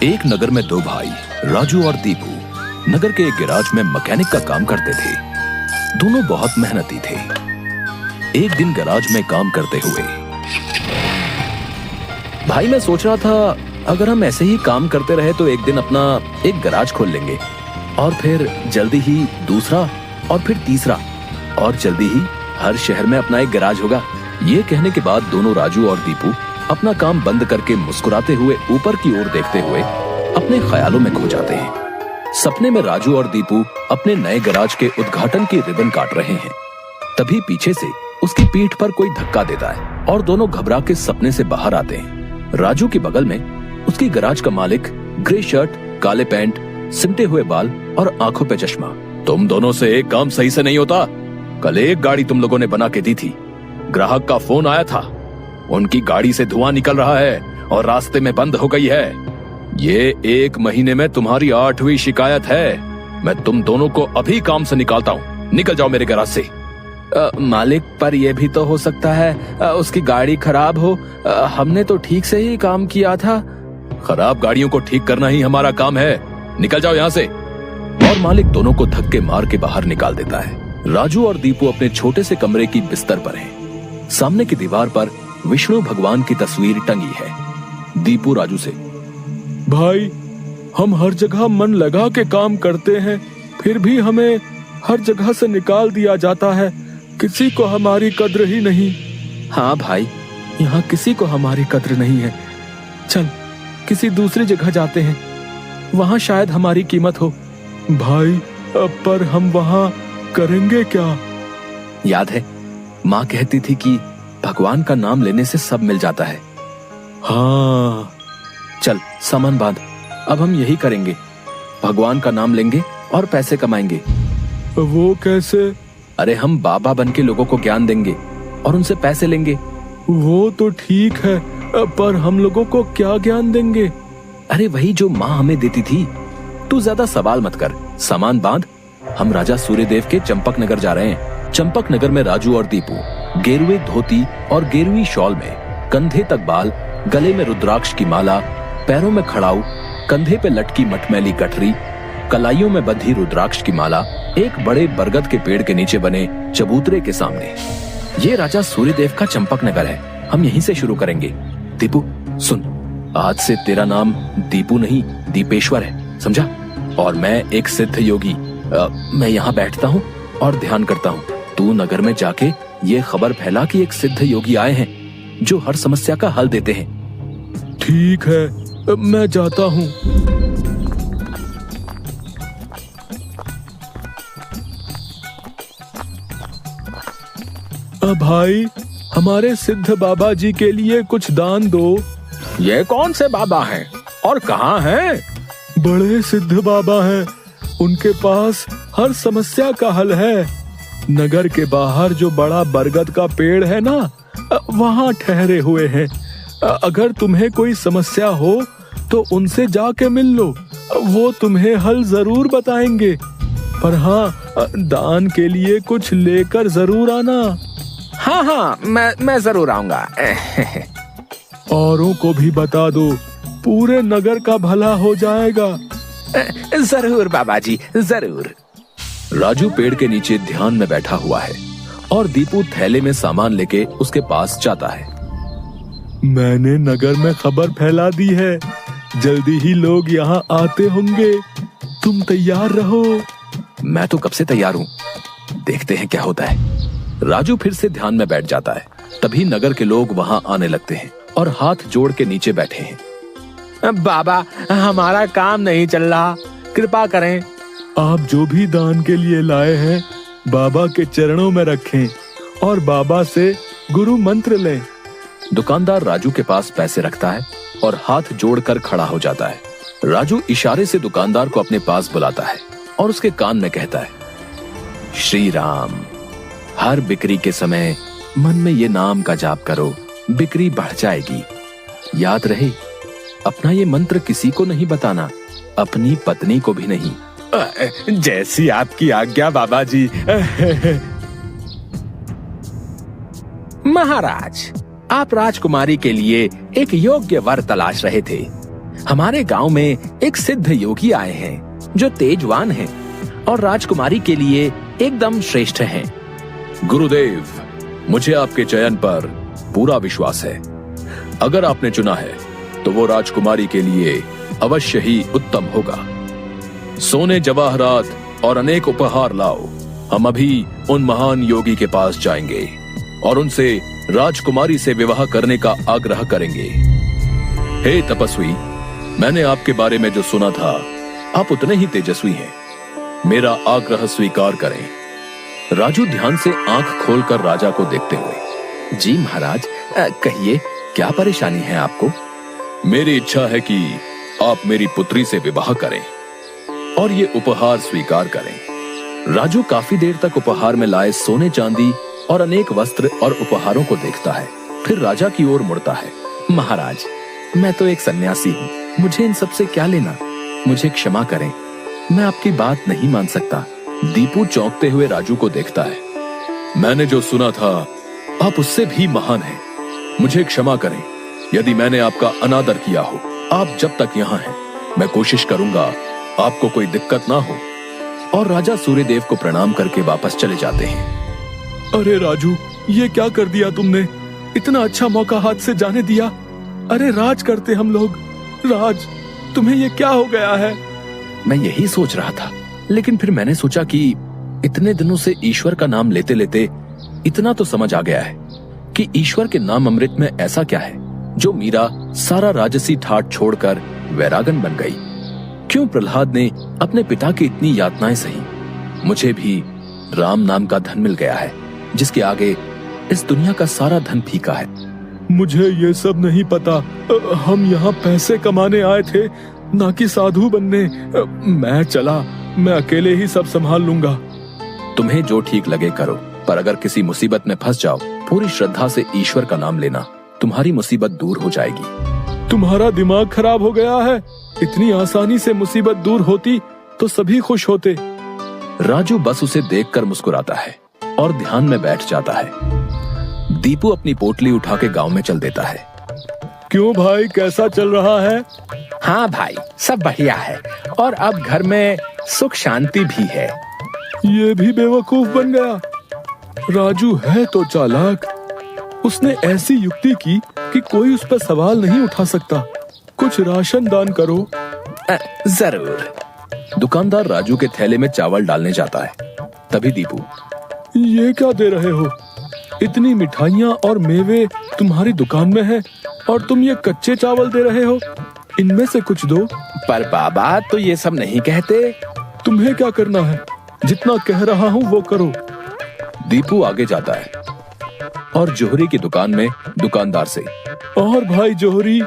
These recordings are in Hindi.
एक नगर में दो भाई राजू और दीपू नगर के एक गैराज में मैकेनिक का काम करते थे। दोनों बहुत मेहनती थे। एक दिन गैराज में काम करते हुए, भाई मैं सोच रहा था अगर हम ऐसे ही काम करते रहे तो एक दिन अपना एक गैराज खोल लेंगे और फिर जल्दी ही दूसरा और फिर तीसरा और जल्दी ही हर शहर में अपना एक गैराज होगा। ये कहने के बाद दोनों राजू और दीपू अपना काम बंद करके मुस्कुराते हुए ऊपर की ओर देखते हुए अपने ख्यालों में खो जाते हैं। सपने में राजू और दीपू अपने नए गैराज के उद्घाटन की रिबन काट रहे हैं। तभी पीछे से उसकी पीठ पर कोई धक्का देता है और दोनों घबरा के सपने से बाहर आते हैं। राजू के बगल में उसकी गैराज का मालिक, ग्रे शर्ट, काले पैंट, सिमटे हुए बाल और आंखों पे चश्मा। तुम दोनों से एक काम सही से नहीं होता। कल एक गाड़ी तुम लोगों ने बना के दी थी, ग्राहक का फोन आया था, उनकी गाड़ी से धुआं निकल रहा है और रास्ते में बंद हो गई है। ये 1 महीने में तुम्हारी 8वीं शिकायत है। मैं तुम दोनों को अभी काम से निकालता हूँ, निकल जाओ मेरे गैराज से। मालिक, पर यह भी तो हो सकता है उसकी गाड़ी खराब हो। हमने तो ठीक से ही काम किया था। खराब गाड़ियों को ठीक करना ही हमारा काम है, निकल जाओ यहाँ से। और मालिक दोनों को धक्के मार के बाहर निकाल देता है। राजू और दीपू अपने छोटे से कमरे की बिस्तर पर हैं। सामने की दीवार पर विष्णु भगवान की तस्वीर टंगी है। दीपू राजू से, भाई हम हर जगह मन लगा के काम करते हैं, फिर भी हमें हर जगह से निकाल दिया जाता है। किसी को हमारी कद्र ही नहीं। हाँ भाई, यहाँ किसी को हमारी कद्र नहीं है। चल किसी दूसरी जगह जाते हैं, वहाँ शायद हमारी कीमत हो। भाई पर हम वहाँ करेंगे क्या? याद है माँ कहती थी कि भगवान का नाम लेने से सब मिल जाता है। हाँ चल सामान बांध, अब हम यही करेंगे। भगवान का नाम लेंगे और पैसे कमाएंगे। वो कैसे? अरे हम बाबा बन के लोगों को ज्ञान देंगे और उनसे पैसे लेंगे। वो तो ठीक है, पर हम लोगों को क्या ज्ञान देंगे? अरे वही जो माँ हमें देती थी। तू ज्यादा सवाल मत कर, सामान बांध। हम राजा सूर्यदेव के चंपक नगर जा रहे हैं। चंपक नगर में राजू और दीपू गेरुए धोती और गेरुई शॉल में, कंधे तक बाल, गले में रुद्राक्ष की माला, पैरों में खड़ाऊ, कंधे पे लटकी मटमैली गठरी, कलाइयों में बंधी रुद्राक्ष की माला, एक बड़े बरगद के पेड़ के नीचे बने चबूतरे के सामने। ये राजा सूर्यदेव का चंपक नगर है, हम यहीं से शुरू करेंगे। दीपू सुन, आज से तेरा नाम दीपू नहीं दीपेश्वर है, समझा? और मैं एक सिद्ध योगी। मैं यहाँ बैठता हूँ और ध्यान करता हूँ। तू नगर में जाके ये खबर फैला कि एक सिद्ध योगी आए हैं जो हर समस्या का हल देते हैं। ठीक है, मैं जाता हूँ। भाई हमारे सिद्ध बाबा जी के लिए कुछ दान दो। ये कौन से बाबा हैं और कहाँ हैं? बड़े सिद्ध बाबा हैं, उनके पास हर समस्या का हल है। नगर के बाहर जो बड़ा बरगद का पेड़ है ना, वहाँ ठहरे हुए हैं। अगर तुम्हें कोई समस्या हो तो उनसे जाके मिल लो, वो तुम्हें हल जरूर बताएंगे। पर हाँ, दान के लिए कुछ लेकर जरूर आना। हाँ, मैं जरूर आऊंगा। औरों को भी बता दो, पूरे नगर का भला हो जाएगा। जरूर बाबा जी, जरूर। राजू पेड़ के नीचे ध्यान में बैठा हुआ है और दीपू थैले में सामान लेके उसके पास जाता है। मैंने नगर में खबर फैला दी है, जल्दी ही लोग यहाँ आते होंगे, तुम तैयार रहो। मैं तो कब से तैयार हूँ, देखते हैं क्या होता है। राजू फिर से ध्यान में बैठ जाता है। तभी नगर के लोग वहाँ आने लगते हैं और हाथ जोड़ के नीचे बैठे हैं। बाबा, हमारा काम नहीं चल रहा, कृपा करें। आप जो भी दान के लिए लाए हैं बाबा के चरणों में रखें और बाबा से गुरु मंत्र लें। दुकानदार राजू के पास पैसे रखता है और हाथ जोड़कर खड़ा हो जाता है। राजू इशारे से दुकानदार को अपने पास बुलाता है और उसके कान में कहता है, श्री राम, हर बिक्री के समय मन में ये नाम का जाप करो, बिक्री बढ़ जाएगी। याद रहे, अपना ये मंत्र किसी को नहीं बताना, अपनी पत्नी को भी नहीं। जैसी आपकी आज्ञा बाबा जी। महाराज, आप राजकुमारी के लिए एक योग्य वर तलाश रहे थे। हमारे गांव में एक सिद्ध योगी आए हैं जो तेजवान हैं और राजकुमारी के लिए एकदम श्रेष्ठ हैं। गुरुदेव, मुझे आपके चयन पर पूरा विश्वास है। अगर आपने चुना है तो वो राजकुमारी के लिए अवश्य ही उत्तम होगा। सोने जवाहरात और अनेक उपहार लाओ। हम अभी उन महान योगी के पास जाएंगे और उनसे राजकुमारी से विवाह करने का आग्रह करेंगे। हे तपस्वी, मैंने आपके बारे में जो सुना था, आप उतने ही तेजस्वी हैं। मेरा आग्रह स्वीकार करें। राजू ध्यान से आंख खोलकर राजा को देखते हुए, जी महाराज, कहिए क्या परेशानी है आपको? मेरी इच्छा है कि आप मेरी पुत्री से विवाह करें और ये उपहार स्वीकार करें। राजू काफी देर तक उपहार में लाए सोने चांदी और अनेक वस्त्र और उपहारों को देखता है, फिर राजा की ओर मुड़ता है। महाराज, मैं तो एक सन्यासी हूँ, मुझे इन सब से क्या लेना? मुझे क्षमा करें, मैं आपकी बात नहीं मान सकता। दीपू चौंकते हुए राजू को देखता है। मैंने जो सुना था, आप उससे भी महान हैं। मुझे क्षमा करें यदि मैंने आपका अनादर किया हो। आप जब तक यहाँ हैं, मैं कोशिश करूंगा आपको कोई दिक्कत ना हो। और राजा सूर्यदेव को प्रणाम करके वापस चले जाते हैं। अरे राजू, ये क्या कर दिया तुमने? इतना अच्छा मौका हाथ से जाने दिया। अरे राज करते हम लोग। राज, तुम्हें ये क्या हो गया है? मैं यही सोच रहा था, लेकिन फिर मैंने सोचा कि इतने दिनों से ईश्वर का नाम लेते लेते इतना तो समझ आ गया है कि ईश्वर के नाम अमृत में ऐसा क्या है जो मीरा सारा राजसी ठाट छोड़कर वैरागन बन गई। क्यों प्रहलाद ने अपने पिता की इतनी यातनाएं सही? मुझे भी राम नाम का धन मिल गया है जिसके आगे इस दुनिया का सारा धन फीका है। मुझे ये सब नहीं पता। हम यहाँ पैसे कमाने आए थे, ना कि साधु बनने। मैं चला, मैं अकेले ही सब संभाल लूंगा। तुम्हें जो ठीक लगे करो, पर अगर किसी मुसीबत में फंस जाओ, पूरी श्रद्धा से ईश्वर का नाम लेना, तुम्हारी मुसीबत दूर हो जाएगी। तुम्हारा दिमाग खराब हो गया है। इतनी आसानी से मुसीबत दूर होती तो सभी खुश होते। राजू बस उसे देखकर मुस्कुराता है और ध्यान में बैठ जाता है। दीपू अपनी पोटली उठा के गांव में चल देता है। क्यों भाई, कैसा चल रहा है? हाँ भाई, सब बढ़िया है और अब घर में सुख शांति भी है। ये भी बेवकूफ बन गया। राजू है तो चालाक। उसने ऐसी युक्ति की कि कोई उस पर सवाल नहीं उठा सकता। कुछ राशन दान करो। जरूर। दुकानदार राजू के थैले में चावल डालने जाता है। तभी दीपू, ये क्या दे रहे हो? इतनी मिठाइयाँ और मेवे तुम्हारी दुकान में है और तुम ये कच्चे चावल दे रहे हो? इनमें से कुछ दो। पर बाबा तो ये सब नहीं कहते। तुम्हें क्या करना है? जितना कह रहा हूँ वो करो। दीपू आगे जाता है और जोहरी की दुकान में दुकानदार से, और भाई जोहरी,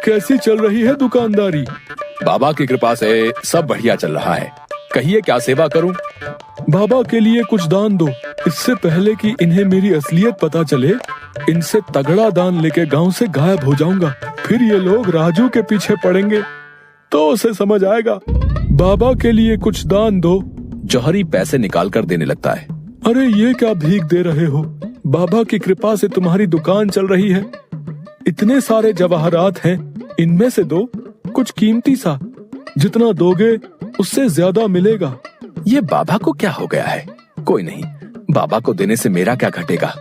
कैसी चल रही है दुकानदारी? बाबा की कृपा से सब बढ़िया चल रहा है। कहिए क्या सेवा करूं? बाबा के लिए कुछ दान दो। इससे पहले कि इन्हें मेरी असलियत पता चले, इनसे तगड़ा दान लेके गांव से गायब हो जाऊंगा। फिर ये लोग राजू के पीछे पड़ेंगे तो उसे समझ आएगा। बाबा के लिए कुछ दान दो। जौहरी पैसे निकाल कर देने लगता है। अरे ये क्या भीख दे रहे हो? बाबा की कृपा से तुम्हारी दुकान चल रही है। इतने सारे जवाहरात हैं, इनमें से दो, कुछ कीमती सा। जितना दोगे उससे ज्यादा मिलेगा। ये बाबा को क्या हो गया है? कोई नहीं, बाबा को देने से मेरा क्या घटेगा।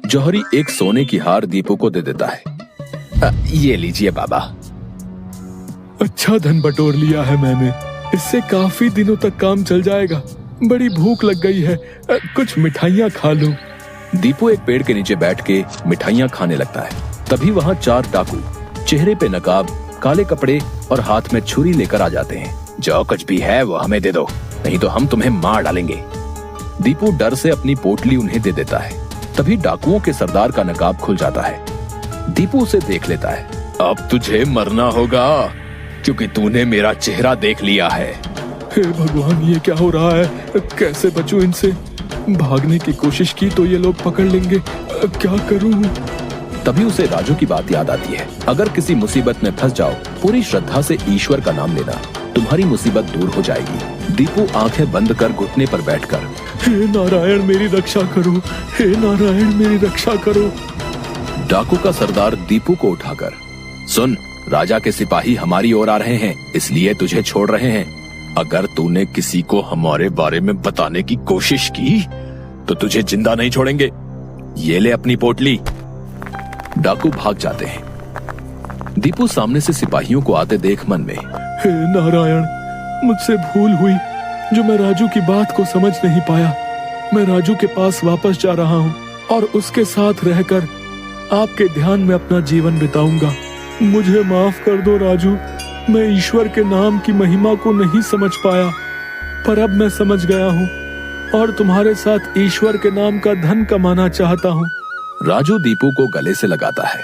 जौहरी एक सोने की हार दीपू को दे देता है। ये लीजिए बाबा। अच्छा धन बटोर लिया है मैंने। इससे काफी दिनों तक काम चल जाएगा। बड़ी भूख लग गई है, कुछ मिठाइयाँ खा लूं। दीपू एक पेड़ के नीचे बैठ के मिठाइयाँ खाने लगता है। तभी वहाँ 4 डाकू, चेहरे पे नकाब, काले कपड़े और हाथ में छुरी लेकर आ जाते हैं। जो कुछ भी है वो हमें दे दो, नहीं तो हम तुम्हें मार डालेंगे। दीपू डर से अपनी पोटली उन्हें दे देता है। तभी डाकुओं के सरदार का नकाब खुल जाता है। दीपू उसे देख लेता है। अब तुझे मरना होगा क्योंकि तूने मेरा चेहरा देख लिया है। हे भगवान, ये क्या हो रहा है? कैसे बचूं इनसे? भागने की कोशिश की तो ये लोग पकड़ लेंगे। क्या करूं? तभी उसे राजू की बात याद आती है। अगर किसी मुसीबत में फंस जाओ, पूरी श्रद्धा से ईश्वर का नाम लेना, तुम्हारी मुसीबत दूर हो जाएगी। दीपू आंखें बंद कर घुटने पर बैठकर, हे नारायण मेरी रक्षा करो, हे नारायण मेरी रक्षा करो। डाकू का सरदार दीपू को उठाकर, सुन, राजा के सिपाही हमारी ओर आ रहे हैं, इसलिए तुझे छोड़ रहे हैं। अगर तूने किसी को हमारे बारे में बताने की कोशिश की तो तुझे जिंदा नहीं छोड़ेंगे। ये ले अपनी पोटली। डाकू भाग जाते हैं। दीपू सामने से सिपाहियों को आते देख मन में, हे नारायण, मुझसे भूल हुई जो मैं राजू की बात को समझ नहीं पाया। मैं राजू के पास वापस जा रहा हूँ और उसके साथ रहकर आपके ध्यान में अपना जीवन बिताऊंगा। मुझे माफ कर दो राजू, मैं ईश्वर के नाम की महिमा को नहीं समझ पाया, पर अब मैं समझ गया हूँ और तुम्हारे साथ ईश्वर के नाम का धन कमाना चाहता हूँ। राजू दीपू को गले से लगाता है